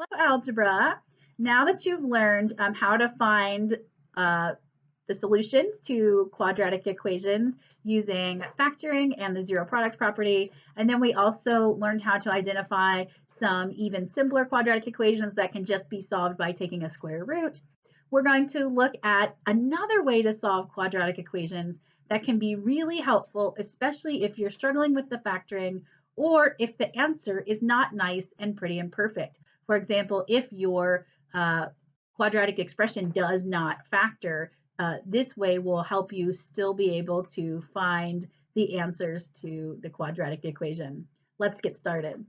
Hello, Algebra. Now that you've learned how to find uh, the solutions to quadratic equations using factoring and the zero product property, and then we also learned how to identify some even simpler quadratic equations that can just be solved by taking a square root, we're going to look at another way to solve quadratic equations that can be really helpful, especially if you're struggling with the factoring or if the answer is not nice and pretty and perfect. For example, if your quadratic expression does not factor, this way will help you still be able to find the answers to the quadratic equation. Let's get started.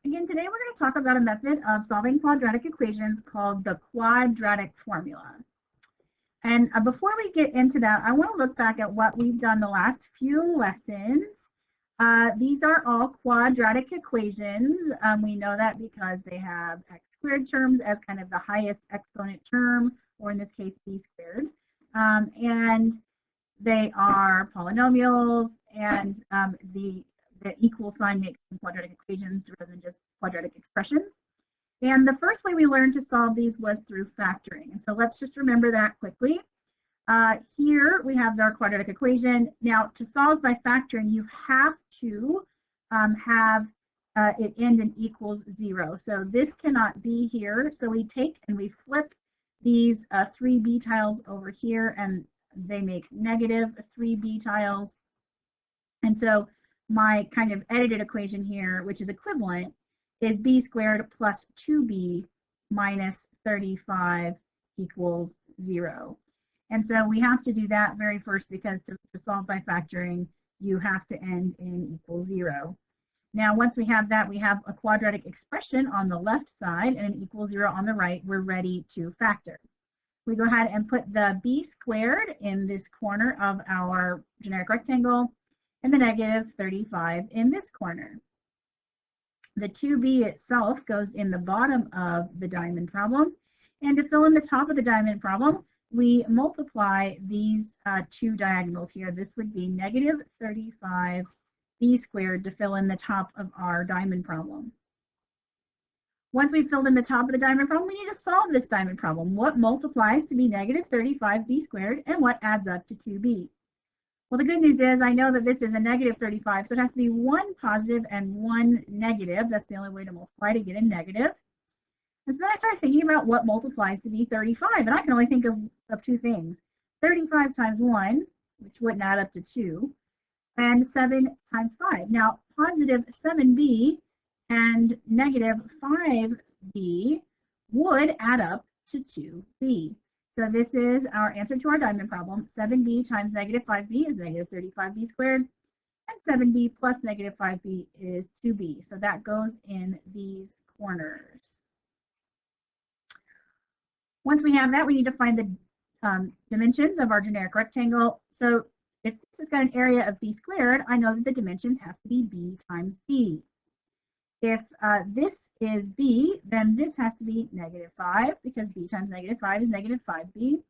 Again, today we're going to talk about a method of solving quadratic equations called the quadratic formula. And before we get into that, I want to look back at what we've done the last few lessons. These are all quadratic equations. We know that because they have x squared terms as kind of the highest exponent term, or in this case, b squared. And they are polynomials, and the equal sign makes them quadratic equations rather than just quadratic expressions. And the first way we learned to solve these was through factoring. And so let's just remember that quickly. Here we have our quadratic equation. Now, to solve by factoring, you have to have it end in equals 0. So this cannot be here. So we take and we flip these 3b tiles over here, and they make negative 3b tiles. And so my kind of edited equation here, which is equivalent, is b squared plus 2b minus 35 equals 0. And so we have to do that very first because to solve by factoring, you have to end in equals 0. Now, once we have that, we have a quadratic expression on the left side and an equal 0 on the right. We're ready to factor. We go ahead and put the b squared in this corner of our generic rectangle and the negative 35 in this corner. The 2b itself goes in the bottom of the diamond problem. And to fill in the top of the diamond problem, we multiply these two diagonals here. This would be negative 35 b squared to fill in the top of our diamond problem. Once we've filled in the top of the diamond problem, we need to solve this diamond problem. What multiplies to be negative 35b squared and what adds up to 2b? Well, the good news is I know that this is a negative 35, so it has to be one positive and one negative. That's the only way to multiply to get a negative. And so then I started thinking about what multiplies to be 35, and I can only think of two things. 35 times 1, which wouldn't add up to 2, and 7 times 5. Now, positive 7b and negative 5b would add up to 2b. So this is our answer to our diamond problem. 7b times negative 5b is negative 35b squared, and 7b plus negative 5b is 2b. So that goes in these corners. Once we have that, we need to find the dimensions of our generic rectangle. So if this has got an area of b squared, I know that the dimensions have to be b times b. If this is b, then this has to be negative 5, because b times negative 5 is negative 5b.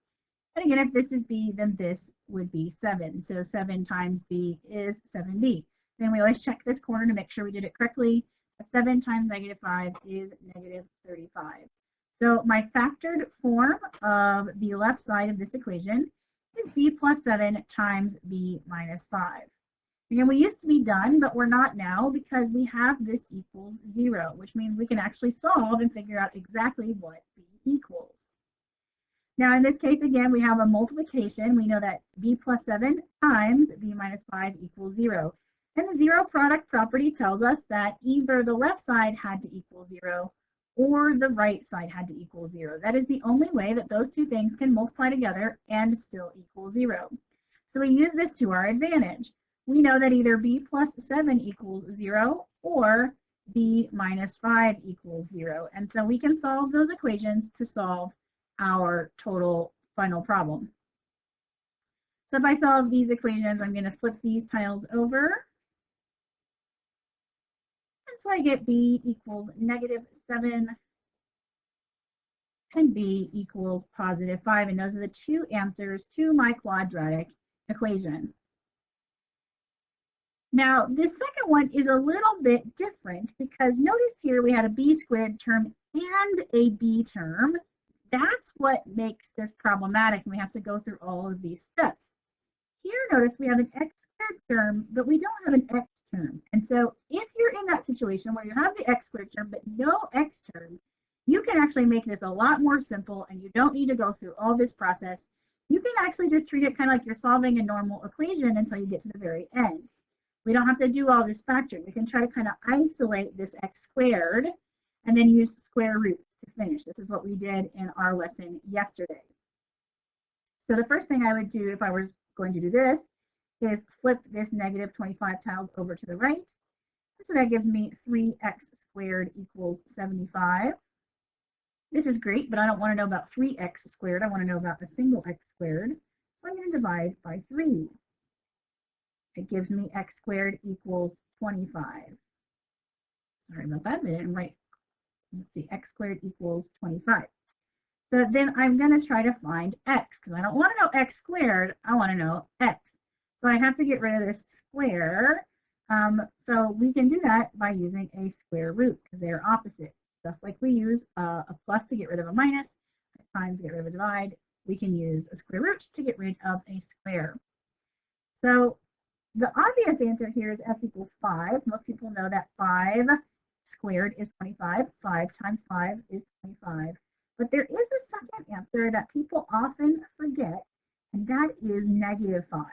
And again, if this is b, then this would be 7. So 7 times b is 7b. Then we always check this corner to make sure we did it correctly. 7 times negative 5 is negative 35. So my factored form of the left side of this equation is b plus 7 times b minus 5. Again, we used to be done, but we're not now because we have this equals 0, which means we can actually solve and figure out exactly what b equals. Now, in this case, again, we have a multiplication. We know that b plus 7 times b minus 5 equals 0. And the zero product property tells us that either the left side had to equal 0 or the right side had to equal 0. That is the only way that those two things can multiply together and still equal 0. So we use this to our advantage. We know that either b plus 7 equals 0 or b minus 5 equals 0. And so we can solve those equations to solve our total final problem. So if I solve these equations, I'm going to flip these tiles over. And so I get b equals negative 7 and b equals positive 5. And those are the two answers to my quadratic equation. Now, this second one is a little bit different because notice here we had a b squared term and a b term. That's what makes this problematic, and we have to go through all of these steps. Here, notice we have an x squared term, but we don't have an x term. And so if you're in that situation where you have the x squared term but no x term, you can actually make this a lot more simple, and you don't need to go through all this process. You can actually just treat it kind of like you're solving a normal equation until you get to the very end. We don't have to do all this factoring. We can try to kind of isolate this x squared and then use square roots to finish. This is what we did in our lesson yesterday. So the first thing I would do if I was going to do this is flip this negative 25 tiles over to the right. So that gives me 3x squared equals 75. This is great, but I don't want to know about 3x squared. I want to know about a single x squared. So I'm going to divide by 3. It gives me x squared equals 25. Sorry about that, I didn't write. Let's see, x squared equals 25. So then I'm going to try to find x, because I don't want to know x squared, I want to know x. So I have to get rid of this square. So we can do that by using a square root, because they're opposite. Just like we use a plus to get rid of a minus, a times to get rid of a divide, we can use a square root to get rid of a square. So the obvious answer here is x equals 5. Most people know that 5 squared is 25. 5 times 5 is 25. But there is a second answer that people often forget, and that is negative 5.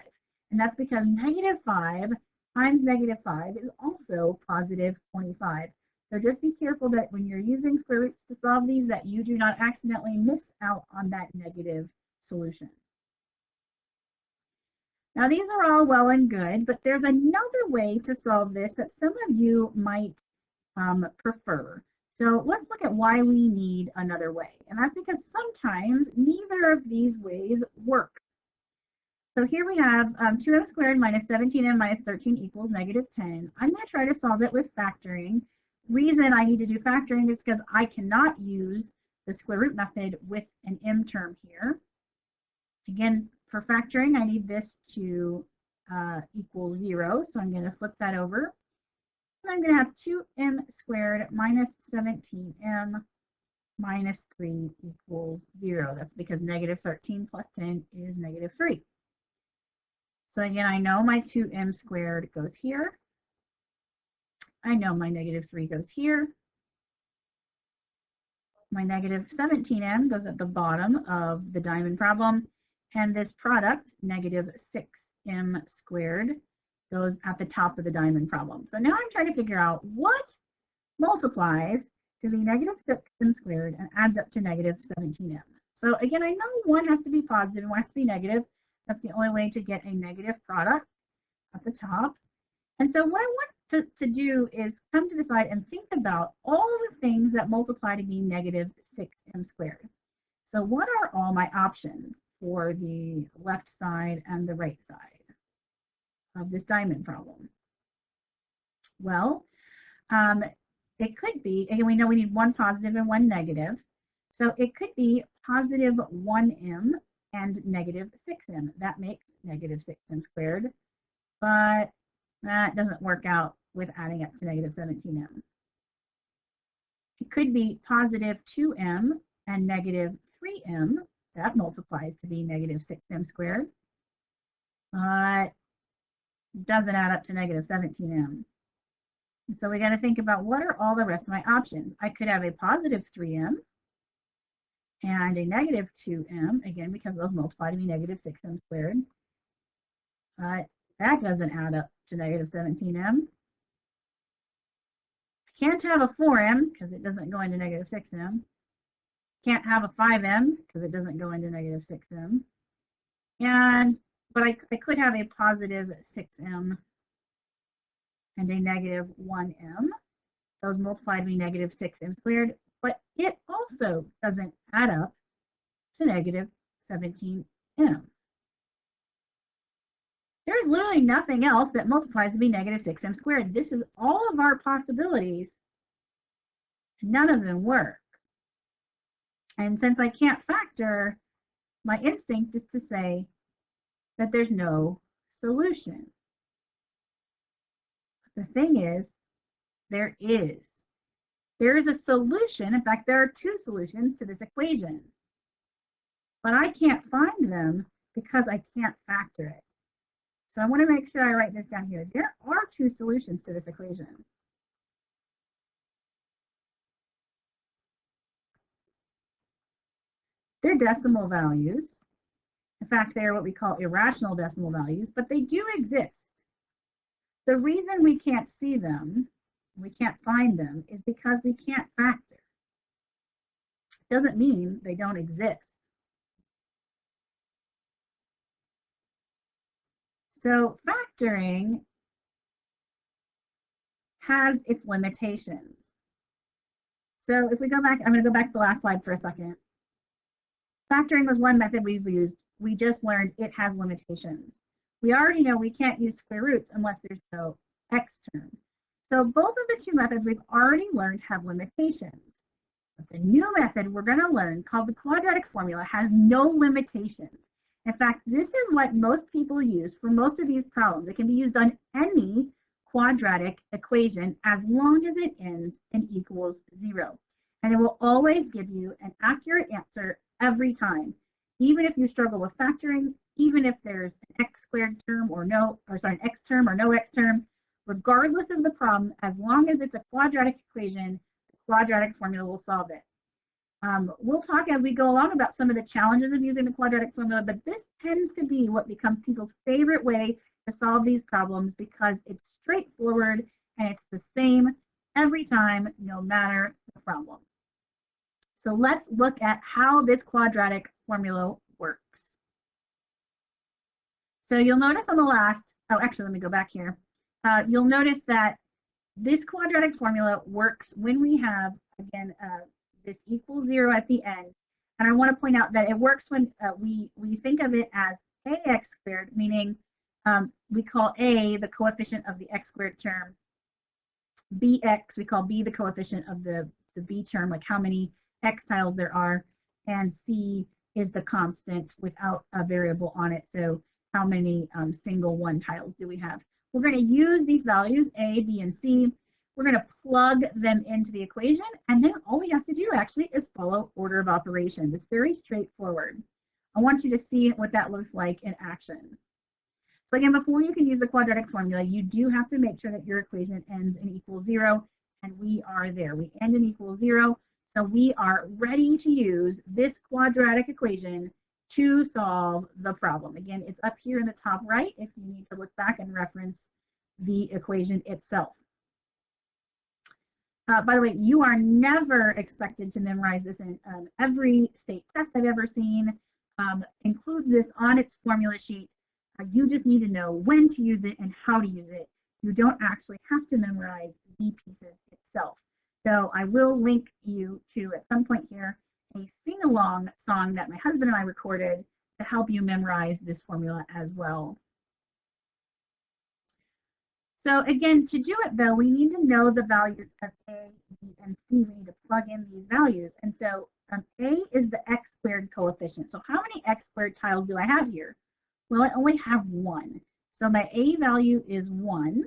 And that's because negative 5 times negative 5 is also positive 25. So just be careful that when you're using square roots to solve these, that you do not accidentally miss out on that negative solution. Now these are all well and good, but there's another way to solve this that some of you might prefer. So let's look at why we need another way. And that's because sometimes neither of these ways work. So here we have 2m squared minus 17m minus 13 equals negative 10. I'm going to try to solve it with factoring. Reason I need to do factoring is because I cannot use the square root method with an m term here. Again, for factoring, I need this to equal 0. So I'm going to flip that over. And I'm going to have 2m squared minus 17m minus 3 equals 0. That's because negative 13 plus 10 is negative 3. So again, I know my 2m squared goes here. I know my negative 3 goes here. My negative 17m goes at the bottom of the diamond problem. And this product, negative 6m squared, goes at the top of the diamond problem. So now I'm trying to figure out what multiplies to the negative 6m squared and adds up to negative 17m. So again, I know one has to be positive and one has to be negative. That's the only way to get a negative product at the top. And so what I want to do is come to the side and think about all the things that multiply to be negative 6m squared. So what are all my options for the left side and the right side of this diamond problem? Well, it could be, again, we know we need one positive and one negative. So it could be positive 1m and negative 6m. That makes negative 6m squared. But that doesn't work out with adding up to negative 17m. It could be positive 2m and negative 3m. That multiplies to be negative 6m squared. But doesn't add up to negative 17m. And so we got to think about what are all the rest of my options. I could have a positive 3m and a negative 2m, again, because those multiply to be negative 6m squared. But that doesn't add up to negative 17m. I can't have a 4m because it doesn't go into negative 6m. Can't have a 5m because it doesn't go into negative 6m. But I could have a positive 6m and a negative 1m. Those multiply to be negative 6m squared, but it also doesn't add up to negative 17m. There's literally nothing else that multiplies to be negative 6m squared. This is all of our possibilities. None of them work. And since I can't factor, my instinct is to say that there's no solution. The thing is, there is a solution. In fact, there are two solutions to this equation, but I can't find them because I can't factor it. So I want to make sure I write this down here. There are two solutions to this equation. They're decimal values. In fact, they are what we call irrational decimal values, but they do exist. The reason we can't see them, we can't find them, is because we can't factor. Doesn't mean they don't exist. So factoring has its limitations. So if we go back, I'm going to go back to the last slide for a second. Factoring was one method we've used. We just learned it has limitations. We already know we can't use square roots unless there's no x term. So both of the two methods we've already learned have limitations. But the new method we're going to learn, called the quadratic formula, has no limitations. In fact, this is what most people use for most of these problems. It can be used on any quadratic equation as long as it ends in equals 0. And it will always give you an accurate answer every time, even if you struggle with factoring, even if there's an x squared term or an x term or no x term, regardless of the problem, as long as it's a quadratic equation, the quadratic formula will solve it. We'll talk as we go along about some of the challenges of using the quadratic formula, but this tends to be what becomes people's favorite way to solve these problems because it's straightforward and it's the same every time, no matter the problem. So let's look at how this quadratic formula works. So you'll notice on the last, actually, let me go back here. You'll notice that this quadratic formula works when we have, again, this equals 0 at the end. And I want to point out that it works when we think of it as ax squared, meaning we call a the coefficient of the x squared term. Bx, we call b the coefficient of the b term, like how many x tiles there are, and c is the constant without a variable on it. So how many single one tiles do we have? We're going to use these values, a, b, and c. We're going to plug them into the equation, and then all we have to do actually is follow order of operations. It's very straightforward. I want you to see what that looks like in action. So again, before you can use the quadratic formula, you do have to make sure that your equation ends in equals 0, and we are there. We end in equals 0, so we are ready to use this quadratic equation to solve the problem. Again, it's up here in the top right if you need to look back and reference the equation itself. By the way, you are never expected to memorize this in every state test I've ever seen. Includes this on its formula sheet. You just need to know when to use it and how to use it. You don't actually have to memorize the pieces itself. So I will link you to, at some point here, a sing-along song that my husband and I recorded to help you memorize this formula as well. So again, to do it though, we need to know the values of a, b, and c. We need to plug in these values. And so a is the x squared coefficient. So how many x squared tiles do I have here? Well, I only have 1. So my a value is 1.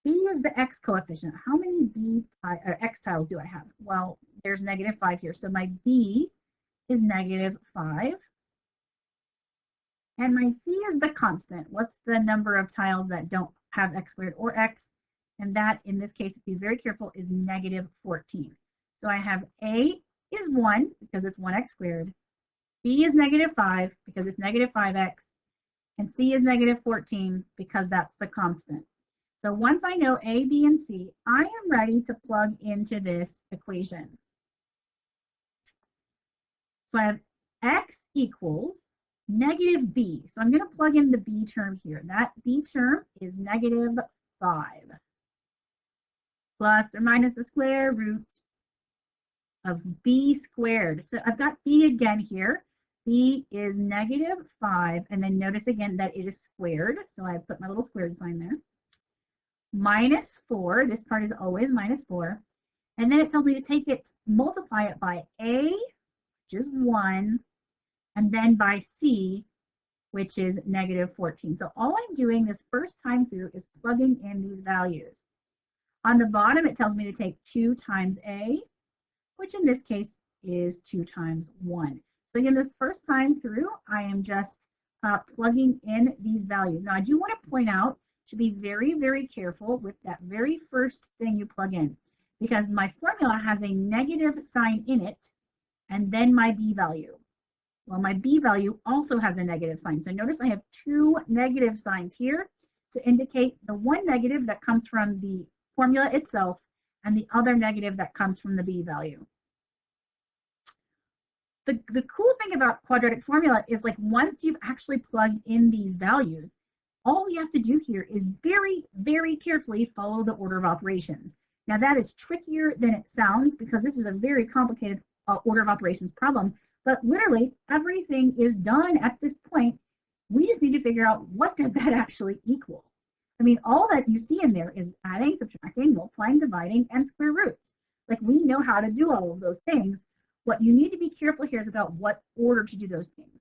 B is the x coefficient. How many x tiles do I have? Well, there's -5 here. So my b is -5. And my c is the constant. What's the number of tiles that don't have x squared or x? And that, in this case, if you're very careful, is -14. So I have a is 1 because it's 1x squared. B is -5 because it's -5x. And c is -14 because that's the constant. So once I know a, b, and c, I am ready to plug into this equation. So I have x equals -b. So I'm going to plug in the b term here. That b term is -5 plus or minus the square root of b squared. So I've got b again here. B is -5, and then notice again that it is squared. So I put my little squared sign there. -4, this part is always -4. And then it tells me to take it, multiply it by a, which is 1, and then by c, which is negative 14. So all I'm doing this first time through is plugging in these values. On the bottom, it tells me to take 2 times a, which in this case is 2 times 1. So again, this first time through, I am just plugging in these values. Now, I do want to point out to be very, very careful with that very first thing you plug in, because my formula has a negative sign in it, and then my b value. Well, my b value also has a negative sign. So notice I have 2 negative signs here to indicate the one negative that comes from the formula itself and the other negative that comes from the b value. The cool thing about quadratic formula is, like, once you've actually plugged in these values, all we have to do here is very, very carefully follow the order of operations. Now, that is trickier than it sounds because this is a very complicated order of operations problem, but literally everything is done at this point. We just need to figure out, what does that actually equal? I mean, all that you see in there is adding, subtracting, multiplying, dividing, and square roots. Like, we know how to do all of those things. What you need to be careful here is about what order to do those things.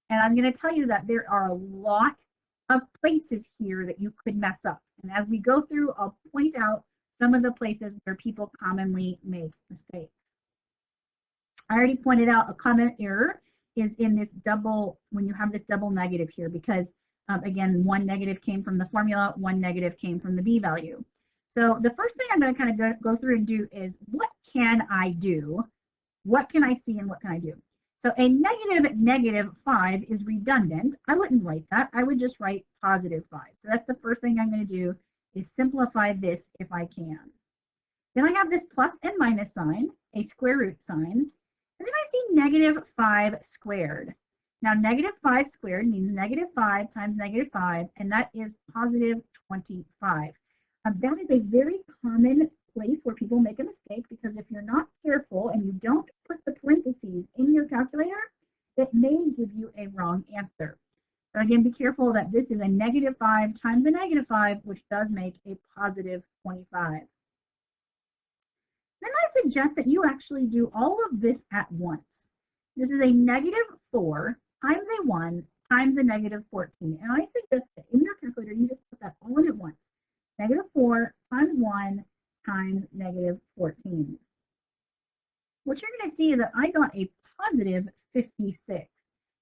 And I'm going to tell you that there are a lot of places here that you could mess up. And as we go through, I'll point out some of the places where people commonly make mistakes. I already pointed out a common error is in this double, when you have this double negative here, because again, one negative came from the formula, one negative came from the b value. So the first thing I'm going to kind of go through and do is, what can I do? What can I see and what can I do? So a negative 5 is redundant. I wouldn't write that. I would just write positive 5. So that's the first thing I'm going to do, is simplify this if I can. Then I have this plus and minus sign, a square root sign, and then I see negative 5 squared. Now, negative 5 squared means negative 5 times negative 5, and that is positive 25. That is a very common place where people make a mistake, because if you're not careful and you don't put the parentheses in your calculator, it may give you a wrong answer. So again, be careful that this is a negative 5 times a negative 5, which does make a positive 25. Then I suggest that you actually do all of this at once. This is a negative 4 times a 1 times a negative 14. And I suggest that in your calculator, you just put that all in at once. Negative 4 times 1 times negative 14. What you're going to see is that I got a positive 56.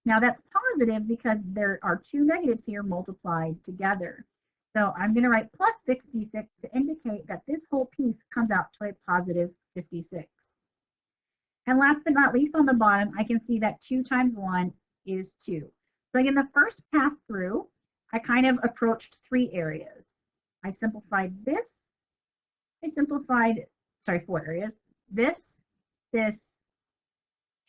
Now, that's positive because there are 2 negatives here multiplied together. So I'm going to write plus 56 to indicate that this whole piece comes out to a positive 56. And last but not least, on the bottom, I can see that 2 times 1 is 2. So again, the first pass through, I kind of approached 3 areas. I simplified this. I simplified, sorry, 4 areas. This,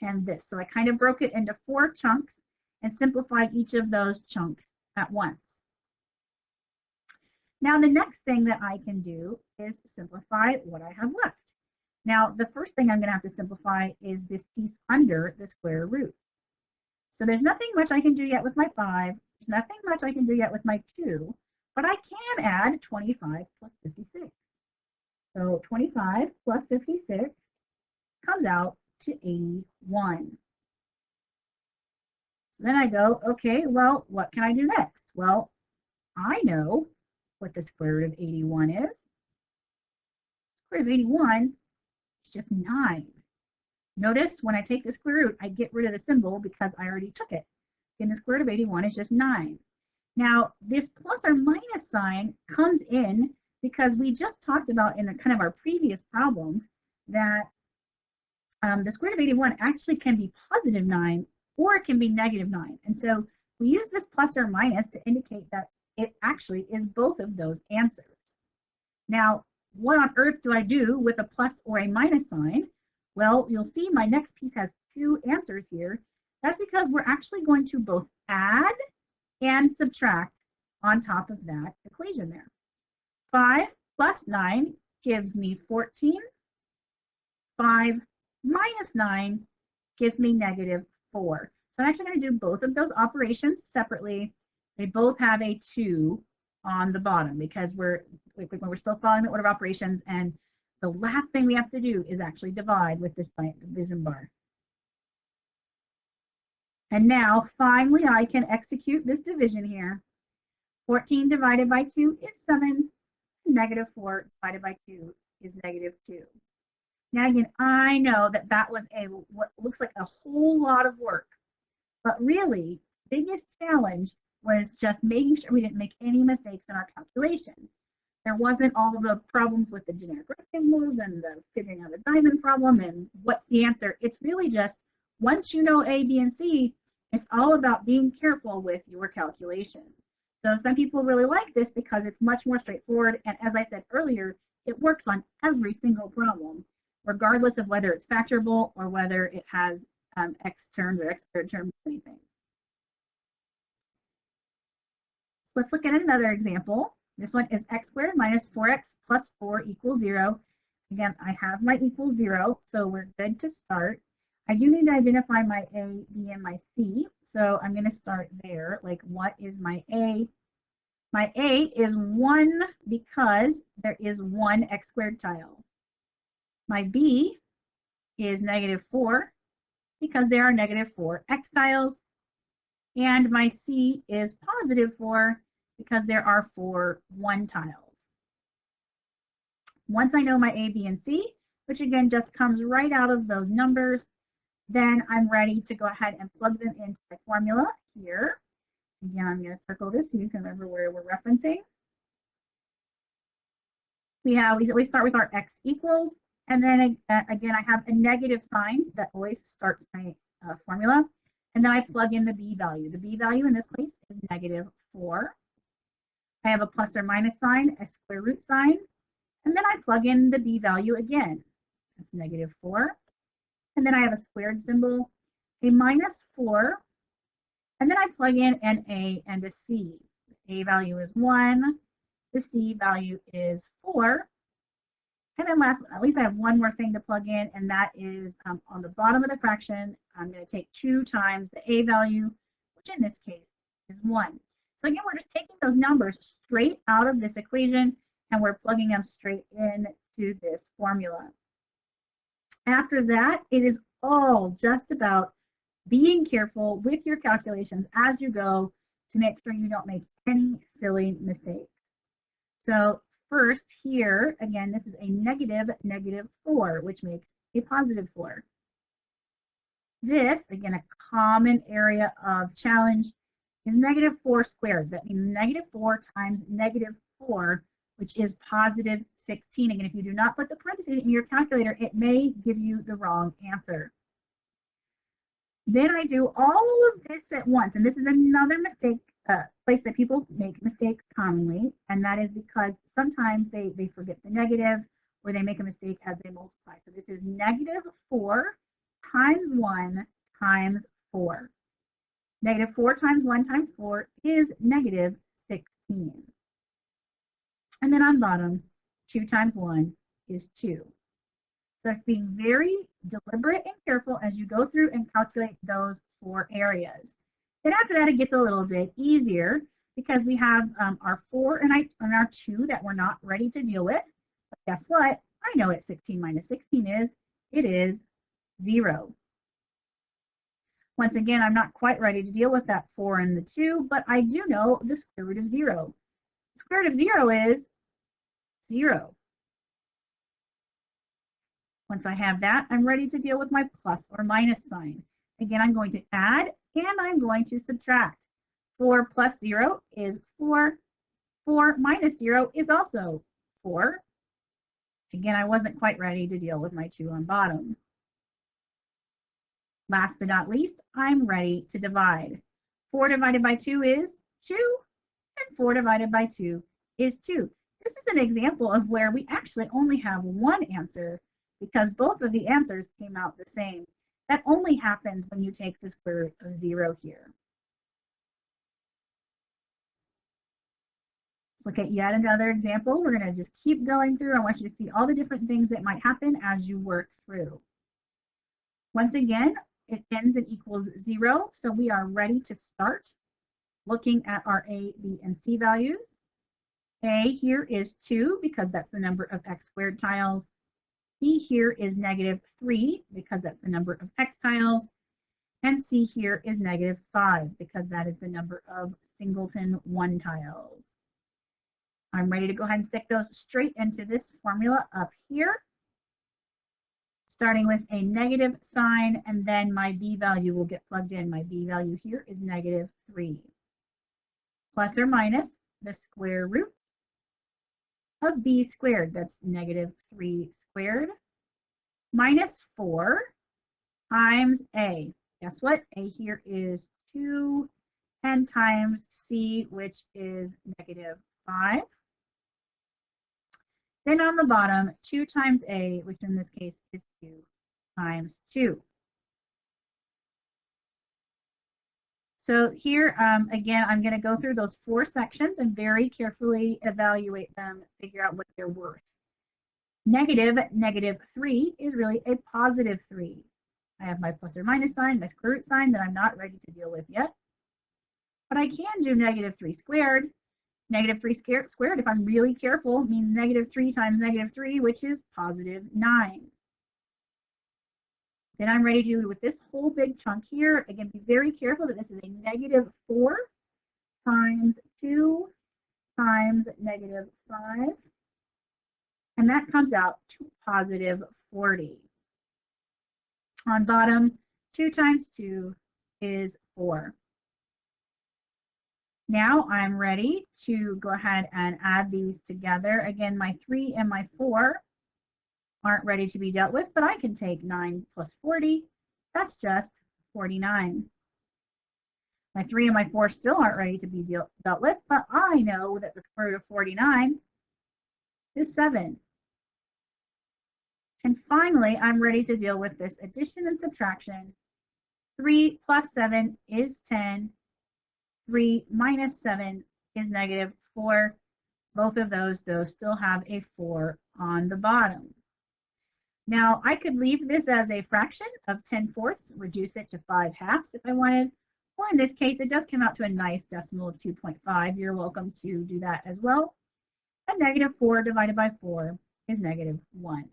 and this. So I kind of broke it into 4 chunks and simplified each of those chunks at once. Now, the next thing that I can do is simplify what I have left. Now, the first thing I'm going to have to simplify is this piece under the square root. So there's nothing much I can do yet with my 5. There's nothing much I can do yet with my 2, but I can add 25 plus 56. So 25 plus 56 comes out to 81. So then I go, okay, well, what can I do next? Well, I know what the square root of 81 is. Square root of 81 is just 9. Notice when I take the square root, I get rid of the symbol because I already took it. And the square root of 81 is just 9. Now, this plus or minus sign comes in because we just talked about in the kind of our previous problems that the square root of 81 actually can be positive 9 or it can be negative 9. And so we use this plus or minus to indicate that it actually is both of those answers. Now, what on earth do I do with a plus or a minus sign? Well, you'll see my next piece has 2 answers here. That's because we're actually going to both add and subtract on top of that equation there. 5 plus 9 gives me 14. 5 minus 9 gives me negative 4. So I'm actually going to do both of those operations separately. They both have a 2 on the bottom because we're still following the order of operations, and the last thing we have to do is actually divide with this division bar. And now finally I can execute this division here. 14 divided by 2 is 7. Negative 4 divided by 2 is negative 2. Now again, I know that that was what looks like a whole lot of work, but really, biggest challenge was just making sure we didn't make any mistakes in our calculation. There wasn't all the problems with the generic rectangles and the figuring out the diamond problem and what's the answer. It's really just once you know A, B, and C, it's all about being careful with your calculations. So some people really like this because it's much more straightforward. And as I said earlier, it works on every single problem, regardless of whether it's factorable or whether it has x terms or x squared terms or anything. So let's look at another example. This one is x squared minus 4x plus 4 equals 0. Again, I have my equals 0, so we're good to start. I do need to identify my A, B, and my C. So I'm going to start there. Like, what is my A? My A is 1 because there is one x squared tile. My B is negative 4 because there are negative 4 x tiles. And my C is positive 4 because there are 4 1 tiles. Once I know my A, B, and C, which again just comes right out of those numbers, then I'm ready to go ahead and plug them into my formula here. Again, I'm going to circle this so you can remember where we're referencing. We start with our x equals, and then again, I have a negative sign that always starts my formula, and then I plug in the b value. The b value in this case is negative 4. I have a plus or minus sign, a square root sign, and then I plug in the b value again. That's negative 4. And then I have a squared symbol, a minus 4, and then I plug in an a and a c. The a value is 1, the c value is 4. And then last but not least, I have one more thing to plug in, and that is on the bottom of the fraction, I'm going to take 2 times the a value, which in this case is 1. So again, we're just taking those numbers straight out of this equation, and we're plugging them straight into this formula. After that, it is all just about being careful with your calculations as you go to make sure you don't make any silly mistakes. So first here, again, this is a negative 4, which makes a positive 4. This, again, a common area of challenge is negative 4 squared. That means negative 4 times negative 4, which is positive 16. Again, if you do not put the parentheses in your calculator, it may give you the wrong answer. Then I do all of this at once, and this is another mistake, place that people make mistakes commonly, and that is because sometimes they forget the negative or they make a mistake as they multiply. So this is negative 4 times 1 times 4. Negative 4 times 1 times 4 is negative 16. And then on bottom, 2 times 1 is 2. So it's being very deliberate and careful as you go through and calculate those 4 areas. Then after that, it gets a little bit easier because we have our 4 and our 2 that we're not ready to deal with. But guess what? I know what 16 minus 16 is. It is 0. Once again, I'm not quite ready to deal with that 4 and the 2, but I do know the square root of 0. The square root of 0 is 0. Once I have that, I'm ready to deal with my plus or minus sign. Again, I'm going to add and I'm going to subtract. 4 plus 0 is 4. 4 minus 0 is also 4. Again, I wasn't quite ready to deal with my 2 on bottom. Last but not least, I'm ready to divide. 4 divided by 2 is 2, and 4 divided by 2 is 2. This is an example of where we actually only have one answer because both of the answers came out the same. That only happens when you take the square root of 0 here. Let's look at yet another example. We're going to just keep going through. I want you to see all the different things that might happen as you work through. Once again, it ends in equals 0, so we are ready to start looking at our A, B, and C values. A here is 2 because that's the number of x squared tiles. B here is negative 3 because that's the number of x tiles. And C here is -5 because that is the number of singleton one tiles. I'm ready to go ahead and stick those straight into this formula up here, starting with a negative sign, and then my B value will get plugged in. My B value here is -3, plus or minus the square root of B squared, that's -3 squared, minus 4 times A. Guess what? A here is 2, and times C, which is -5. Then on the bottom, 2 times A, which in this case is 2 times 2. So here, again, I'm going to go through those 4 sections and very carefully evaluate them, figure out what they're worth. -3 is really a +3. I have my plus or minus sign, my square root sign that I'm not ready to deal with yet. But I can do -3 squared. -3 squared, if I'm really careful, means -3 times -3, which is +9. Then I'm ready to do with this whole big chunk here. Again, be very careful that this is a -4 times 2 times -5. And that comes out to +40. On bottom, 2 times 2 is 4. Now I'm ready to go ahead and add these together. Again, my 3 and my 4 aren't ready to be dealt with, but I can take 9 plus 40. That's just 49. My 3 and my 4 still aren't ready to be dealt with, but I know that the square root of 49 is 7. And finally, I'm ready to deal with this addition and subtraction. 3 plus 7 is 10. 3 minus 7 is -4. Both of those, though, still have a 4 on the bottom. Now, I could leave this as a fraction of 10/4, reduce it to 5/2 if I wanted, or in this case, it does come out to a nice decimal of 2.5. You're welcome to do that as well. And -4 divided by 4 is -1.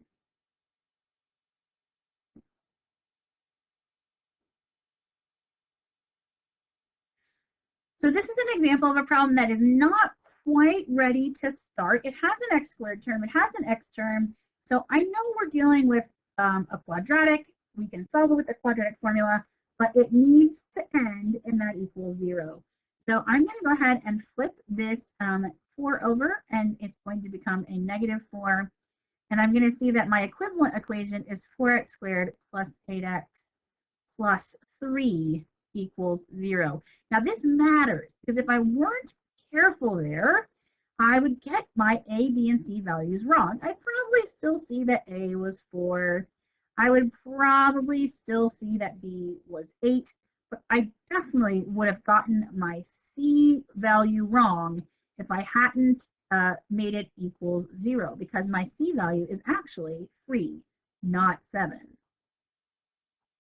So this is an example of a problem that is not quite ready to start. It has an x squared term, it has an x term. So I know we're dealing with a quadratic. We can solve it with the quadratic formula, but it needs to end in that equals 0. So I'm going to go ahead and flip this 4 over, and it's going to become a -4. And I'm going to see that my equivalent equation is 4x squared plus 8x plus 3 equals 0. Now this matters because if I weren't careful there, I would get my A, B, and C values wrong. I'd probably still see that A was 4. I would probably still see that B was 8, but I definitely would have gotten my C value wrong if I hadn't made it equals 0, because my C value is actually 3, not 7.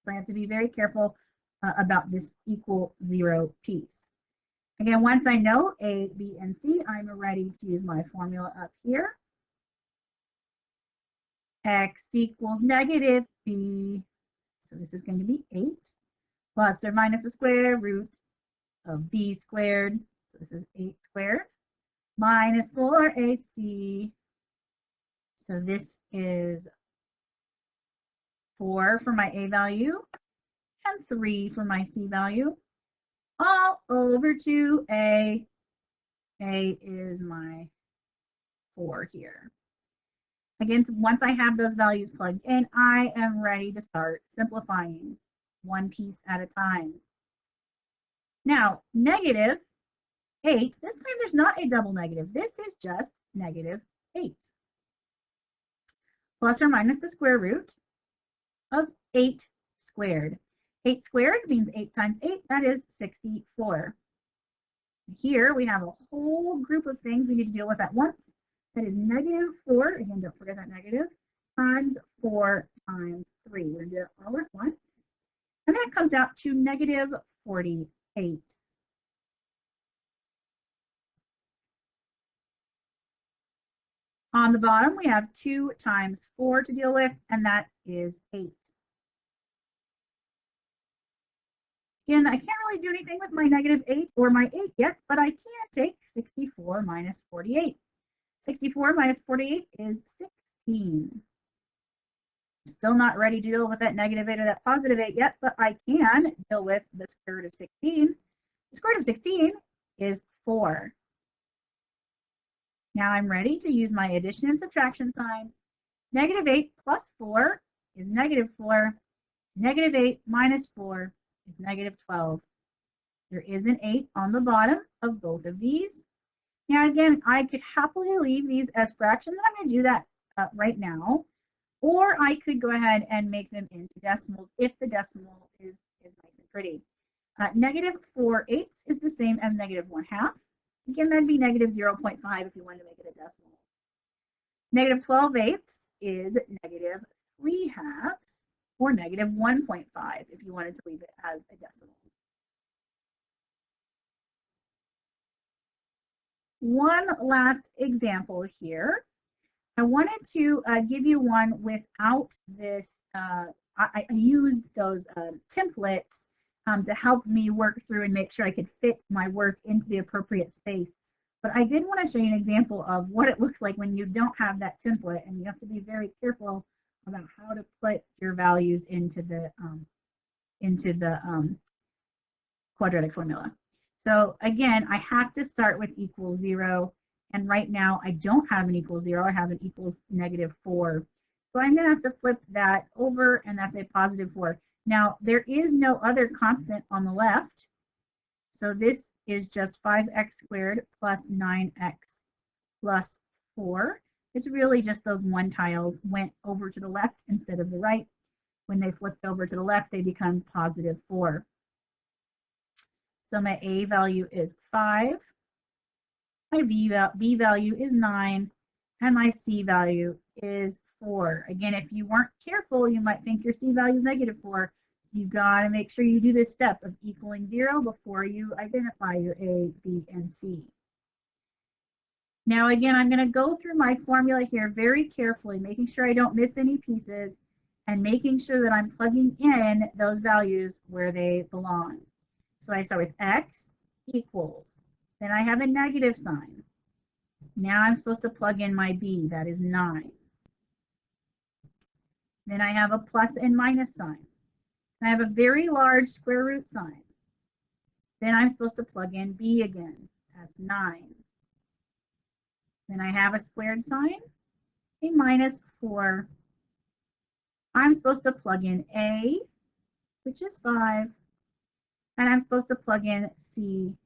So I have to be very careful about this equal 0 piece. Again, once I know A, B, and C, I'm ready to use my formula up here. X equals -b, so this is going to be 8, plus or minus the square root of b squared, so this is 8 squared, minus 4ac, so this is 4 for my A value, and 3 for my C value, all over 2a. A is my 4 here. Again, once I have those values plugged in, I am ready to start simplifying one piece at a time. Now, -8, this time there's not a double negative. This is just -8. Plus or minus the square root of 8 squared. 8 squared means 8 times 8, that is 64. Here we have a whole group of things we need to deal with at once. That is -4, again, don't forget that negative, times 4 times 3. We're going to do it all at once. And that comes out to -48. On the bottom, we have 2 times 4 to deal with, and that is 8. Again, I can't really do anything with my -8 or my 8 yet, but I can take 64 minus 48. 64 minus 48 is 16. Still not ready to deal with that -8 or that +8 yet, but I can deal with the square root of 16. The square root of 16 is 4. Now I'm ready to use my addition and subtraction sign. -8 plus 4 is -4. -8 minus 4 is -12. There is an 8 on the bottom of both of these. Now again, I could happily leave these as fractions. I'm going to do that right now. Or I could go ahead and make them into decimals if the decimal is nice and pretty. -4/8 is the same as -1/2. Again, that'd be -0.5 if you wanted to make it a decimal. -12/8 is -3/2, or -1.5 if you wanted to leave it as a decimal. One last example here. I wanted to give you one without this. I used those templates to help me work through and make sure I could fit my work into the appropriate space. But I did want to show you an example of what it looks like when you don't have that template, and you have to be very careful about how to put your values into the quadratic formula. So again, I have to start with equals 0. And right now I don't have an equals 0, I have an equals -4. So I'm going to have to flip that over, and that's a +4. Now there is no other constant on the left. So this is just 5x squared plus 9x plus 4. It's really just those one tiles went over to the left instead of the right. When they flipped over to the left, they become +4. So my A value is 5. My B value is 9, and my C value is 4. Again, if you weren't careful, you might think your C value is -4. You've got to make sure you do this step of equaling 0 before you identify your A, B, and C. Now again, I'm going to go through my formula here very carefully, making sure I don't miss any pieces and making sure that I'm plugging in those values where they belong. So I start with x equals. Then I have a negative sign. Now I'm supposed to plug in my b, that is 9. Then I have a plus and minus sign. And I have a very large square root sign. Then I'm supposed to plug in b again, that's 9. Then I have a squared sign, a -4. I'm supposed to plug in a, which is 5. And I'm supposed to plug in c,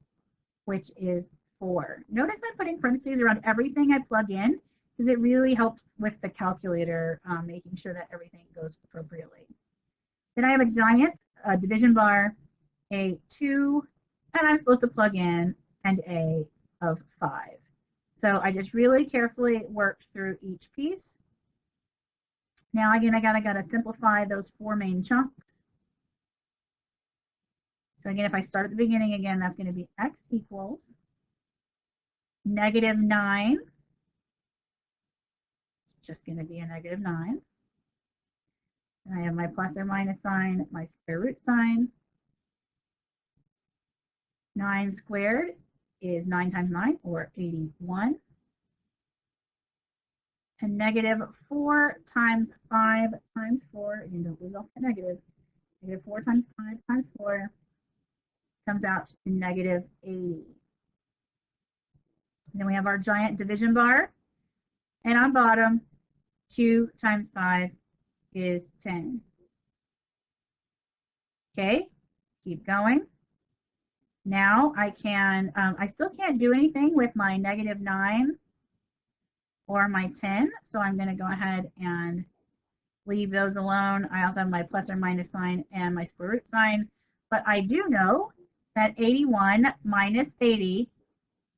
which is 4. Notice I'm putting parentheses around everything I plug in because it really helps with the calculator, making sure that everything goes appropriately. Then I have a giant division bar, a 2, and I'm supposed to plug in an a of 5. So I just really carefully worked through each piece. Now again, I gotta simplify those 4 main chunks. So again, if I start at the beginning again, that's going to be x equals -9. It's just going to be a -9. And I have my plus or minus sign, my square root sign. 9 squared is 9 times 9, or 81. And -4 times 5 times 4, again, don't lose off the negative. -4 times 5 times 4 comes out to -80. And then we have our giant division bar. And on bottom, 2 times 5 is 10. Okay, keep going. Now I can, I still can't do anything with my -9 or my 10. So I'm going to go ahead and leave those alone. I also have my plus or minus sign and my square root sign. But I do know that 81 minus 80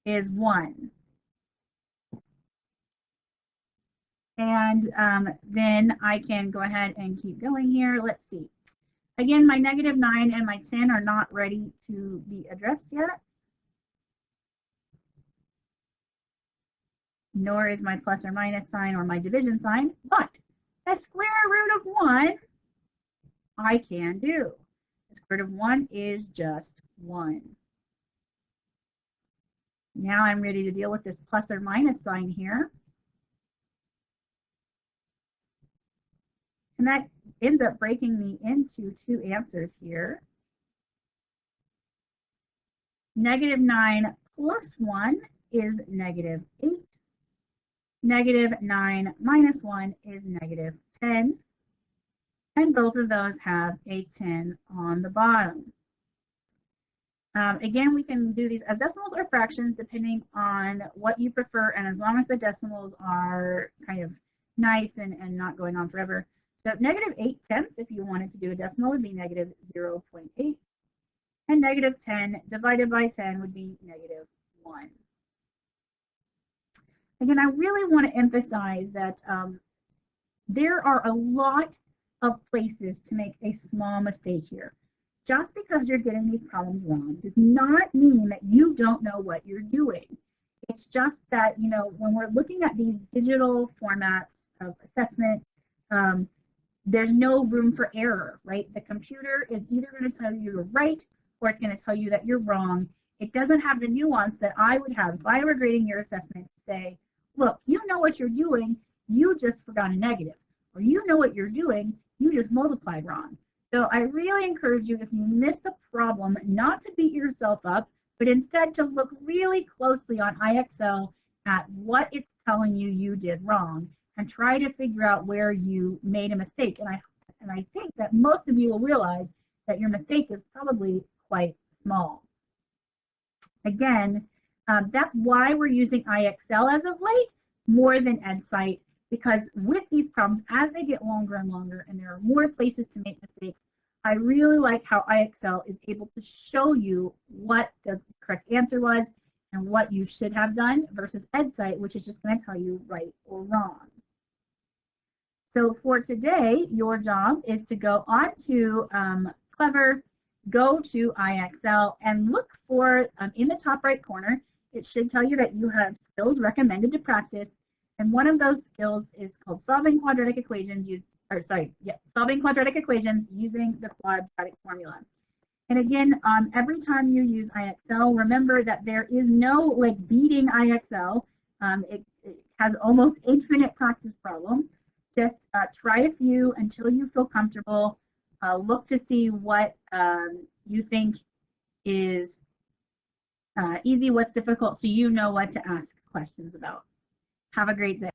is 1. And then I can go ahead and keep going here. Let's see. Again, my -9 and my 10 are not ready to be addressed yet. Nor is my plus or minus sign or my division sign. But the square root of 1, I can do. The square root of 1 is just 1. Now I'm ready to deal with this plus or minus sign here. And that ends up breaking me into two answers here. -9 plus 1 is -8. -9 minus 1 is -10. And both of those have a 10 on the bottom. Again, we can do these as decimals or fractions depending on what you prefer, and as long as the decimals are kind of nice and not going on forever. So -8/10, if you wanted to do a decimal, would be -0.8, and -10 divided by 10 would be -1. Again, I really want to emphasize that there are a lot of places to make a small mistake here. Just because you're getting these problems wrong does not mean that you don't know what you're doing. It's just that, you know, when we're looking at these digital formats of assessment, there's no room for error, right? The computer is either going to tell you you're right or it's going to tell you that you're wrong. It doesn't have the nuance that I would have if I were grading your assessment to say, look, you know what you're doing, you just forgot a negative. Or you know what you're doing, you just multiplied wrong. So I really encourage you, if you miss the problem, not to beat yourself up, but instead to look really closely on IXL at what it's telling you you did wrong and try to figure out where you made a mistake. And I think that most of you will realize that your mistake is probably quite small. Again, that's why we're using IXL as of late more than EdSite, because with these problems, as they get longer and longer and there are more places to make mistakes, I really like how IXL is able to show you what the correct answer was and what you should have done versus EdSite, which is just going to tell you right or wrong. So for today, your job is to go on to Clever, go to IXL, and look for, in the top right corner, it should tell you that you have skills recommended to practice. And one of those skills is called solving quadratic equations, solving quadratic equations using the quadratic formula. And again, every time you use IXL, remember that there is no like beating IXL. It has almost infinite practice problems. Just try a few until you feel comfortable. Look to see what you think is easy, what's difficult, so you know what to ask questions about. Have a great day.